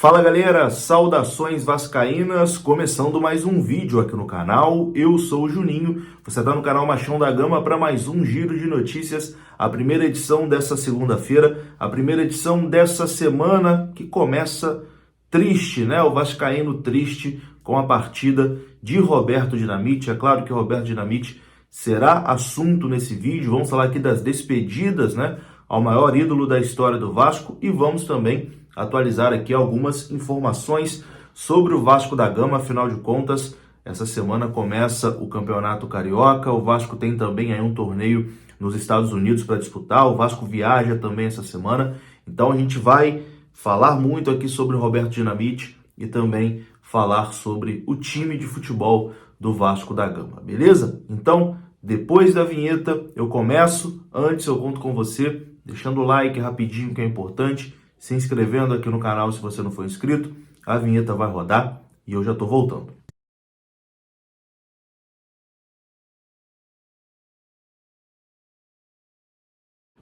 Fala galera, saudações vascaínas, começando mais um vídeo aqui no canal. Eu sou o Juninho, você está no canal Machão da Gama para mais um giro de notícias, a primeira edição dessa segunda-feira, a primeira edição dessa semana que começa triste, né? O vascaíno triste com a partida de Roberto Dinamite. É claro que o Roberto Dinamite será assunto nesse vídeo, vamos falar aqui das despedidas, né? Ao maior ídolo da história do Vasco e vamos também atualizar aqui algumas informações sobre o Vasco da Gama. Afinal de contas, essa semana começa o Campeonato Carioca, o Vasco tem também aí um torneio nos Estados Unidos para disputar, o Vasco viaja também essa semana, então a gente vai falar muito aqui sobre o Roberto Dinamite e também falar sobre o time de futebol do Vasco da Gama, beleza? Então, depois da vinheta eu começo, antes eu conto com você, deixando o like rapidinho que é importante, se inscrevendo aqui no canal se você não for inscrito, a vinheta vai rodar e eu já tô voltando.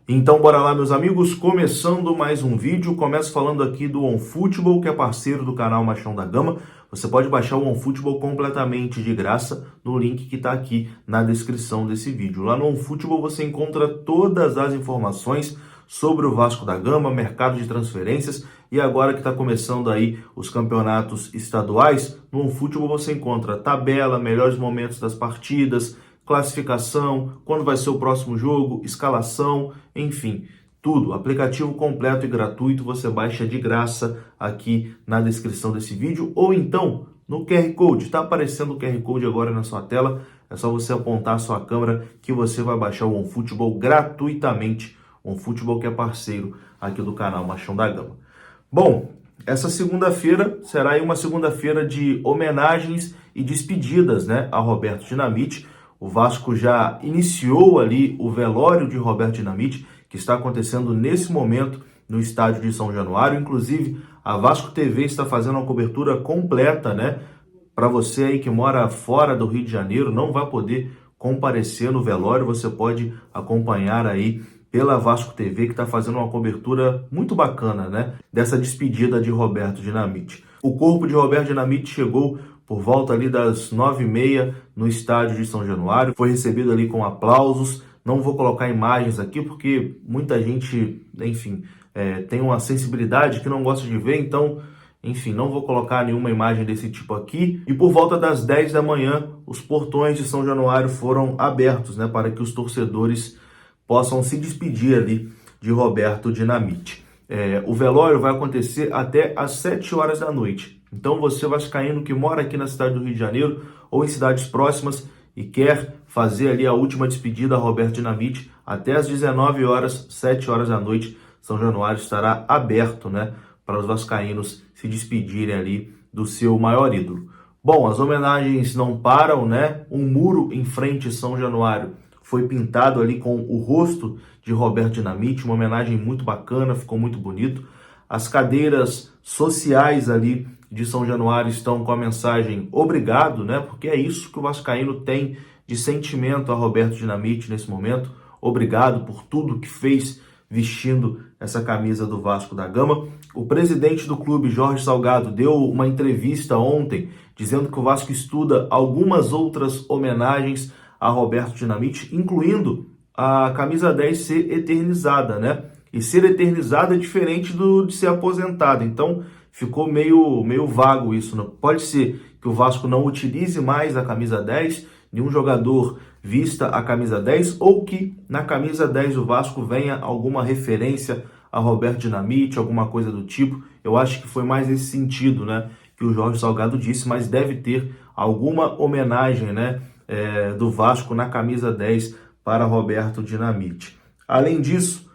Então bora lá meus amigos, começando mais um vídeo, começo falando aqui do OneFootball, que é parceiro do canal Machão da Gama. Você pode baixar o OneFootball completamente de graça no link que está aqui na descrição desse vídeo. Lá no OneFootball você encontra todas as informações sobre o Vasco da Gama, mercado de transferências, e agora que está começando aí os campeonatos estaduais, no OneFootball você encontra tabela, melhores momentos das partidas, classificação, quando vai ser o próximo jogo, escalação, enfim, tudo. Aplicativo completo e gratuito, você baixa de graça aqui na descrição desse vídeo, ou então no QR Code, está aparecendo o QR Code agora na sua tela, é só você apontar a sua câmera que você vai baixar o OneFootball gratuitamente, OneFootball que é parceiro aqui do canal Machão da Gama. Bom, essa segunda-feira será aí uma segunda-feira de homenagens e despedidas, né, a Roberto Dinamite. O Vasco já iniciou ali o velório de Roberto Dinamite, que está acontecendo nesse momento no estádio de São Januário. Inclusive, a Vasco TV está fazendo uma cobertura completa, né? Para você aí que mora fora do Rio de Janeiro, não vai poder comparecer no velório, você pode acompanhar aí pela Vasco TV, que está fazendo uma cobertura muito bacana, né? Dessa despedida de Roberto Dinamite. O corpo de Roberto Dinamite chegou por volta ali das 9h30 no estádio de São Januário. Foi recebido ali com aplausos. Não vou colocar imagens aqui porque muita gente, enfim, tem uma sensibilidade que não gosta de ver, então, enfim, não vou colocar nenhuma imagem desse tipo aqui. E por volta das 10 da manhã, os portões de São Januário foram abertos, né, para que os torcedores possam se despedir ali de Roberto Dinamite. O velório vai acontecer até às 7 horas da noite. Então você vascaíno que mora aqui na cidade do Rio de Janeiro ou em cidades próximas e quer fazer ali a última despedida a Roberto Dinamite, até às 19 horas, 7 horas da noite, São Januário estará aberto, né, para os vascaínos se despedirem ali do seu maior ídolo. Bom, as homenagens não param, né? Um muro em frente a São Januário foi pintado ali com o rosto de Roberto Dinamite, uma homenagem muito bacana, ficou muito bonito. As cadeiras sociais ali de São Januário estão com a mensagem obrigado, né? Porque é isso que o vascaíno tem de sentimento a Roberto Dinamite nesse momento. Obrigado por tudo que fez vestindo essa camisa do Vasco da Gama. O presidente do clube, Jorge Salgado, deu uma entrevista ontem dizendo que o Vasco estuda algumas outras homenagens a Roberto Dinamite, incluindo a camisa 10 ser eternizada, né? E ser eternizada é diferente de ser aposentada. Então, ficou meio vago isso. Não? Pode ser que o Vasco não utilize mais a camisa 10, nenhum jogador vista a camisa 10, ou que na camisa 10 do Vasco venha alguma referência a Roberto Dinamite, alguma coisa do tipo. Eu acho que foi mais nesse sentido, né, que o Jorge Salgado disse, mas deve ter alguma homenagem, né, do Vasco na camisa 10 para Roberto Dinamite. Além disso,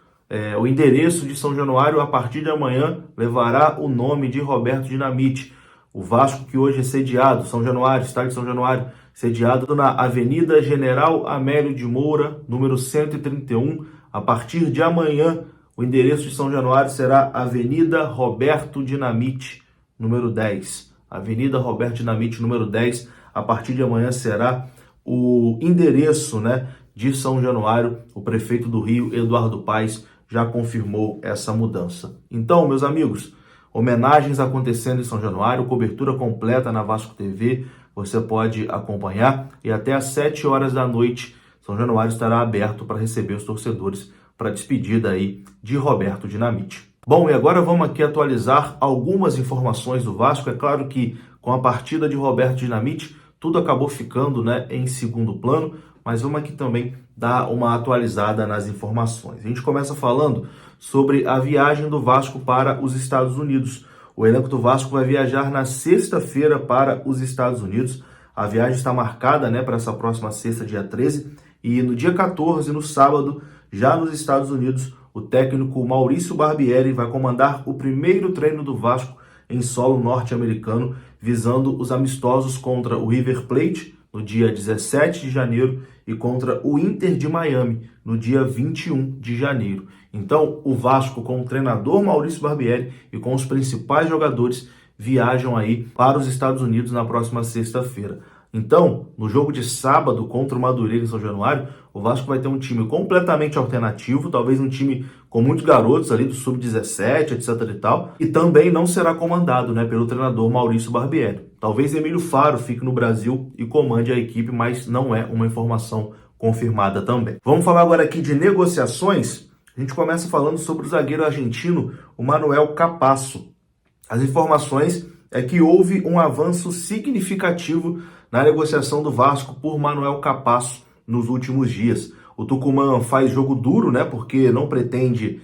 o endereço de São Januário, a partir de amanhã, levará o nome de Roberto Dinamite. O Vasco, que hoje é sediado, São Januário, estádio de São Januário, sediado na Avenida General Amélio de Moura, número 131. A partir de amanhã, o endereço de São Januário será Avenida Roberto Dinamite, número 10. Avenida Roberto Dinamite, número 10. A partir de amanhã será o endereço, né, de São Januário. O prefeito do Rio, Eduardo Paes, já confirmou essa mudança. Então, meus amigos, homenagens acontecendo em São Januário, cobertura completa na Vasco TV, você pode acompanhar, e até às 7 horas da noite, São Januário estará aberto para receber os torcedores para a despedida aí de Roberto Dinamite. Bom, e agora vamos aqui atualizar algumas informações do Vasco. É claro que com a partida de Roberto Dinamite, tudo acabou ficando, né, em segundo plano, mas vamos aqui também dar uma atualizada nas informações. A gente começa falando sobre a viagem do Vasco para os Estados Unidos. O elenco do Vasco vai viajar na sexta-feira para os Estados Unidos. A viagem está marcada, né, para essa próxima sexta, dia 13, e no dia 14, no sábado, já nos Estados Unidos, o técnico Maurício Barbieri vai comandar o primeiro treino do Vasco em solo norte-americano, visando os amistosos contra o River Plate, no dia 17 de janeiro, e contra o Inter de Miami, no dia 21 de janeiro. Então, o Vasco, com o treinador Maurício Barbieri e com os principais jogadores, viajam aí para os Estados Unidos na próxima sexta-feira. Então, no jogo de sábado contra o Madureira em São Januário, o Vasco vai ter um time completamente alternativo, talvez um time com muitos garotos ali do sub-17, etc e tal, e também não será comandado, né, pelo treinador Maurício Barbieri. Talvez Emílio Faro fique no Brasil e comande a equipe, mas não é uma informação confirmada também. Vamos falar agora aqui de negociações. A gente começa falando sobre o zagueiro argentino, o Manuel Capasso. As informações é que houve um avanço significativo na negociação do Vasco por Manuel Capasso nos últimos dias. O Tucumã faz jogo duro, né, porque não pretende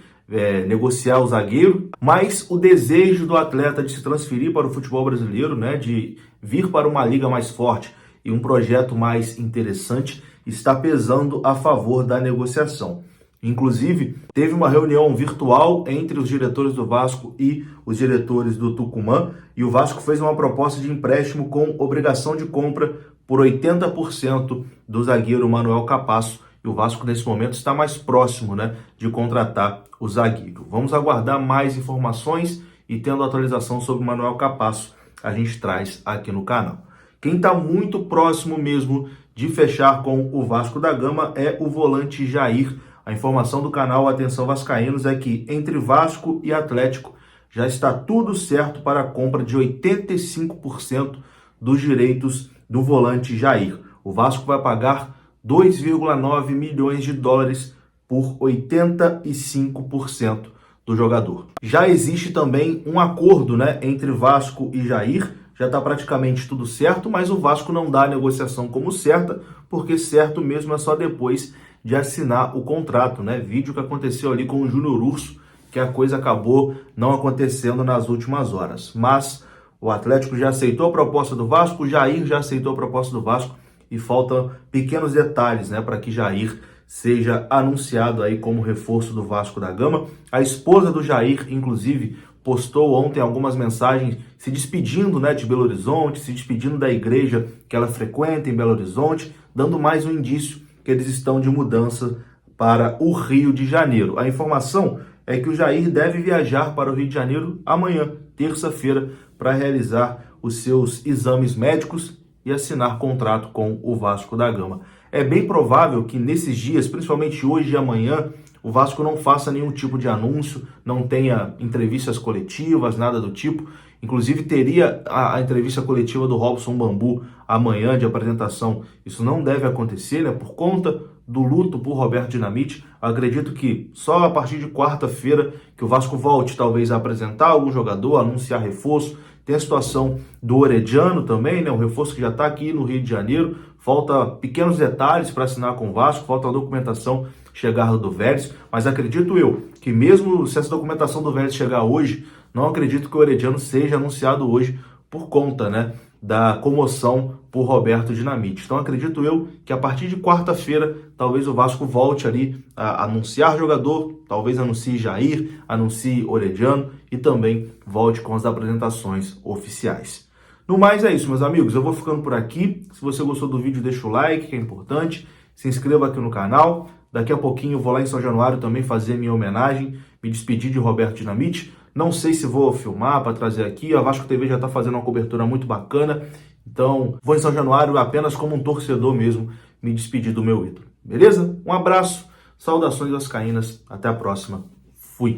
negociar o zagueiro, mas o desejo do atleta de se transferir para o futebol brasileiro, né, de vir para uma liga mais forte e um projeto mais interessante, está pesando a favor da negociação. Inclusive, teve uma reunião virtual entre os diretores do Vasco e os diretores do Tucumã, e o Vasco fez uma proposta de empréstimo com obrigação de compra por 80% do zagueiro Manuel Capasso, e o Vasco nesse momento está mais próximo, né, de contratar o zagueiro. Vamos aguardar mais informações e, tendo atualização sobre o Manuel Capasso, a gente traz aqui no canal. Quem está muito próximo mesmo de fechar com o Vasco da Gama é o volante Jair. A informação do canal Atenção Vascaínos é que entre Vasco e Atlético já está tudo certo para a compra de 85% dos direitos do volante Jair. O Vasco vai pagar 2,9 milhões de dólares por 85% do jogador. Já existe também um acordo, né, entre Vasco e Jair. Já está praticamente tudo certo, mas o Vasco não dá a negociação como certa, porque certo mesmo é só depois de assinar o contrato, né? Vídeo que aconteceu ali com o Júnior Urso, que a coisa acabou não acontecendo nas últimas horas. Mas o Atlético já aceitou a proposta do Vasco, o Jair já aceitou a proposta do Vasco, e faltam pequenos detalhes, né, para que Jair seja anunciado aí como reforço do Vasco da Gama. A esposa do Jair, inclusive, postou ontem algumas mensagens se despedindo, né, de Belo Horizonte, se despedindo da igreja que ela frequenta em Belo Horizonte, dando mais um indício que eles estão de mudança para o Rio de Janeiro. A informação é que o Jair deve viajar para o Rio de Janeiro amanhã, terça-feira, para realizar os seus exames médicos e assinar contrato com o Vasco da Gama. É bem provável que nesses dias, principalmente hoje e amanhã, o Vasco não faça nenhum tipo de anúncio, não tenha entrevistas coletivas, nada do tipo. Inclusive teria a entrevista coletiva do Robson Bambu amanhã de apresentação. Isso não deve acontecer, né, por conta do luto por Roberto Dinamite. Acredito que só a partir de quarta-feira que o Vasco volte talvez a apresentar algum jogador, anunciar reforço. Tem a situação do Orediano também, né? O reforço que já está aqui no Rio de Janeiro. Falta pequenos detalhes para assinar com o Vasco, falta a documentação chegar do Vélez. Mas acredito eu que mesmo se essa documentação do Vélez chegar hoje, não acredito que o Orediano seja anunciado hoje por conta, né, da comoção por Roberto Dinamite. Então acredito eu que a partir de quarta-feira talvez o Vasco volte ali a anunciar jogador, talvez anuncie Jair, anuncie Orediano e também volte com as apresentações oficiais. No mais é isso, meus amigos, eu vou ficando por aqui. Se você gostou do vídeo, deixa o like, que é importante, se inscreva aqui no canal. Daqui a pouquinho eu vou lá em São Januário também fazer minha homenagem, me despedir de Roberto Dinamite. Não sei se vou filmar para trazer aqui, a Vasco TV já está fazendo uma cobertura muito bacana, então vou em São Januário apenas como um torcedor mesmo, me despedir do meu ídolo. Beleza? Um abraço, saudações vascaínas, até a próxima, fui!